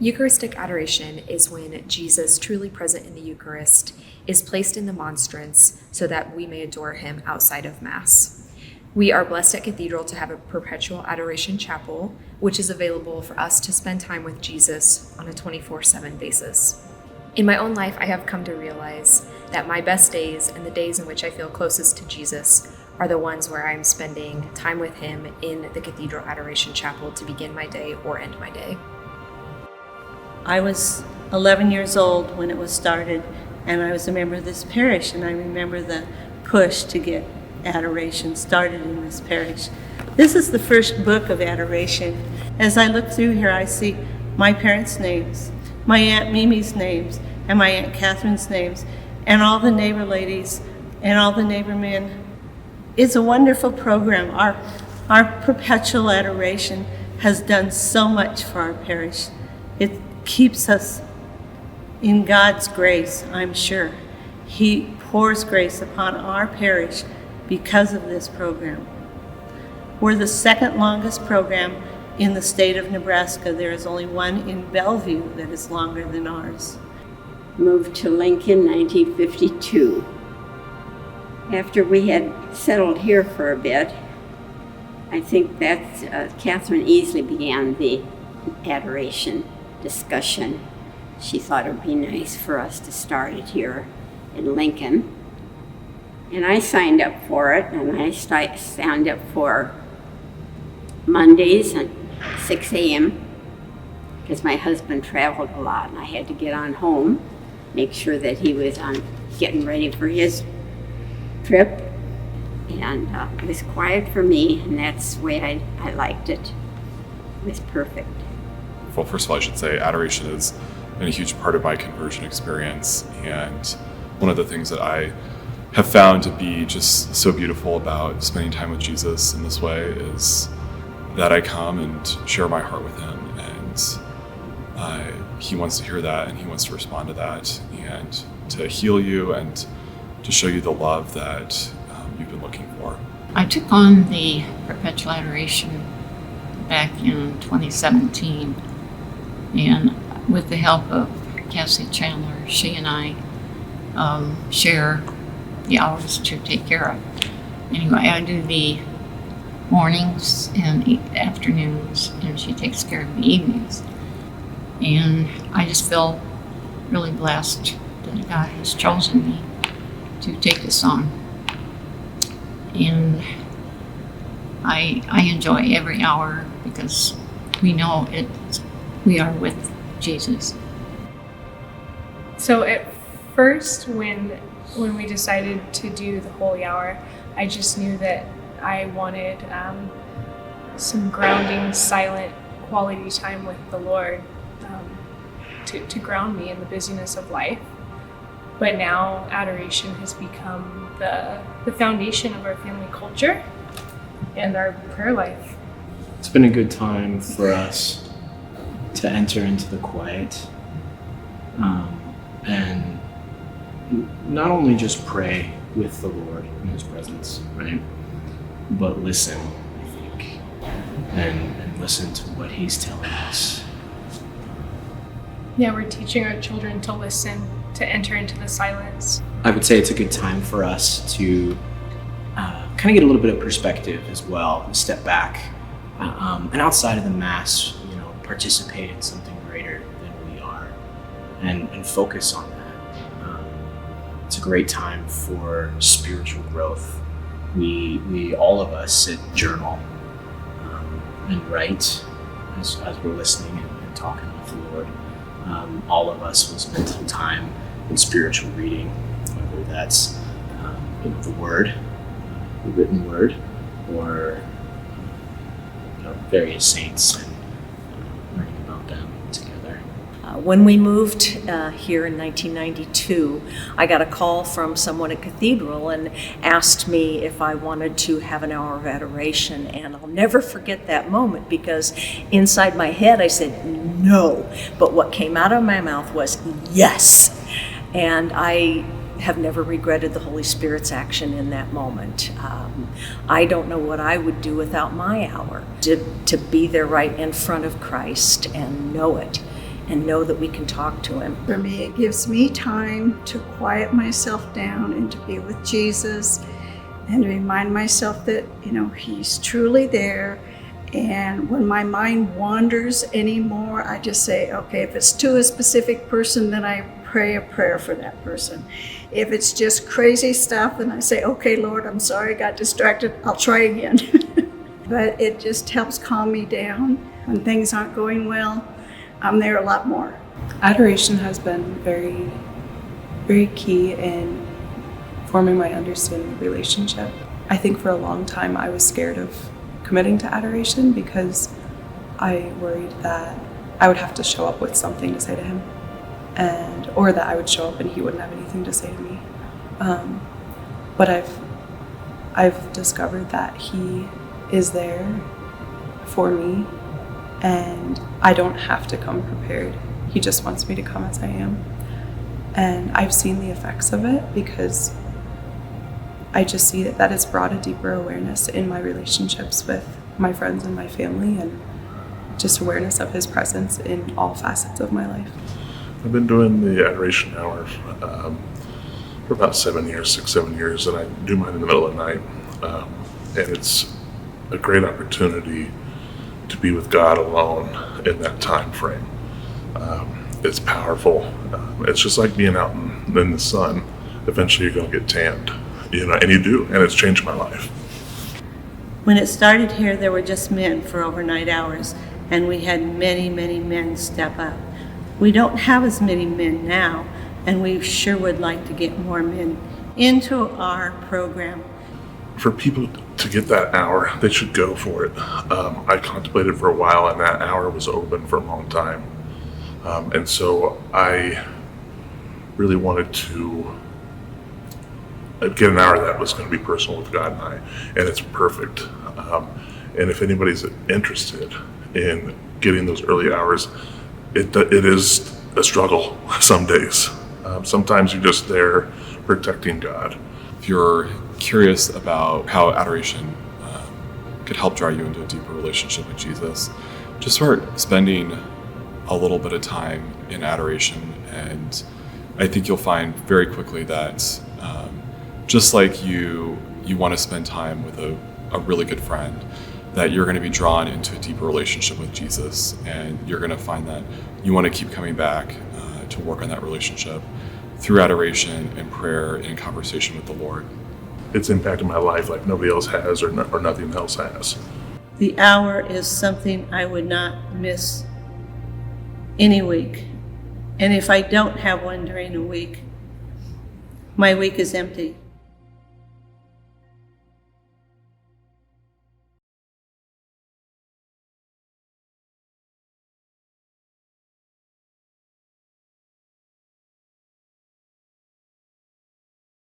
Eucharistic adoration is when Jesus, truly present in the Eucharist, is placed in the monstrance so that we may adore him outside of Mass. We are blessed at Cathedral to have a Perpetual Adoration chapel, which is available for us to spend time with Jesus on a 24/7 basis. In my own life, I have come to realize that my best days and the days in which I feel closest to Jesus are the ones where I'm spending time with him in the Cathedral Adoration Chapel to begin my day or end my day. I was 11 years old when it was started, and I was a member of this parish, and I remember the push to get adoration started in this parish. This is the first book of adoration. As I look through here, I see my parents' names, my Aunt Mimi's names, and my Aunt Catherine's names, and all the neighbor ladies and all the neighbor men. It's a wonderful program. Our Perpetual Adoration has done so much for our parish. It keeps us in God's grace, I'm sure. He pours grace upon our parish because of this program. We're the second longest program in the state of Nebraska. There is only one in Bellevue that is longer than ours. Moved to Lincoln 1952. After we had settled here for a bit, I think that Catherine easily began the adoration discussion. She thought it would be nice for us to start it here in Lincoln. And I signed up for it, and I signed up for Mondays at 6 a.m. because my husband traveled a lot and I had to get on home, make sure that he was getting ready for his trip. And it was quiet for me, and that's the way I liked it. It was perfect. Well, first of all, I should say adoration has been a huge part of my conversion experience, and one of the things that I have found to be just so beautiful about spending time with Jesus in this way is that I come and share my heart with him, and he wants to hear that, and he wants to respond to that, and to heal you and to show you the love that you've been looking for. I took on the Perpetual Adoration back in 2017, and with the help of Cassie Chandler, she and I share the hours to take care of. Anyway, I do the mornings and afternoons, and she takes care of the evenings. And I just feel really blessed that God has chosen me to take this on. And I enjoy every hour because we know we are with Jesus. So at first, when we decided to do the Holy Hour, I just knew that I wanted some grounding, silent, quality time with the Lord to ground me in the busyness of life. But now adoration has become the foundation of our family culture and our prayer life. It's been a good time for us to enter into the quiet and not only just pray with the Lord in his presence, right? But listen, I think, and listen to what he's telling us. Yeah, we're teaching our children to listen, to enter into the silence. I would say it's a good time for us to kind of get a little bit of perspective as well, and step back, and outside of the Mass, participate in something greater than we are, and focus on that. It's a great time for spiritual growth. We all of us sit, journal, and write as we're listening and talking with the Lord. All of us will spend some time in spiritual reading, whether that's the Word, the written Word, or various saints, and learning about them together. When we moved here in 1992, I got a call from someone at Cathedral and asked me if I wanted to have an hour of adoration, and I'll never forget that moment because inside my head I said no, but what came out of my mouth was yes, and I have never regretted the Holy Spirit's action in that moment. I don't know what I would do without my hour, to be there right in front of Christ and know it and know that we can talk to him. For me, it gives me time to quiet myself down and to be with Jesus and remind myself that, he's truly there. And when my mind wanders anymore, I just say, okay, if it's to a specific person, then I pray a prayer for that person. If it's just crazy stuff, then I say, okay, Lord, I'm sorry, I got distracted. I'll try again. But it just helps calm me down. When things aren't going well, I'm there a lot more. Adoration has been very, very key in forming my understanding of relationship. I think for a long time I was scared of committing to adoration because I worried that I would have to show up with something to say to him, or that I would show up and he wouldn't have anything to say to me. But I've discovered that he is there for me, and I don't have to come prepared. He just wants me to come as I am. And I've seen the effects of it because I just see that it's brought a deeper awareness in my relationships with my friends and my family, and just awareness of his presence in all facets of my life. I've been doing the Adoration Hour for about 7 years, 6-7 years, and I do mine in the middle of the night. And it's a great opportunity to be with God alone in that time frame. It's powerful. It's just like being out in the sun. Eventually you're going to get tanned, and you do, and it's changed my life. When it started here, there were just men for overnight hours, and we had many, many men step up. We don't have as many men now, and we sure would like to get more men into our program. For people to get that hour, they should go for it. I contemplated for a while, and that hour was open for a long time. And so I really wanted to get an hour that was going to be personal with God and I, and it's perfect. And if anybody's interested in getting those early hours, it is a struggle some days. Sometimes you're just there protecting God. If you're curious about how adoration could help draw you into a deeper relationship with Jesus, just start spending a little bit of time in adoration, and I think you'll find very quickly that just like you want to spend time with a really good friend, that you're going to be drawn into a deeper relationship with Jesus, and you're going to find that you want to keep coming back to work on that relationship through adoration and prayer and conversation with the Lord. It's impacted my life like nobody else has or nothing else has. The hour is something I would not miss any week. And if I don't have one during a week, my week is empty.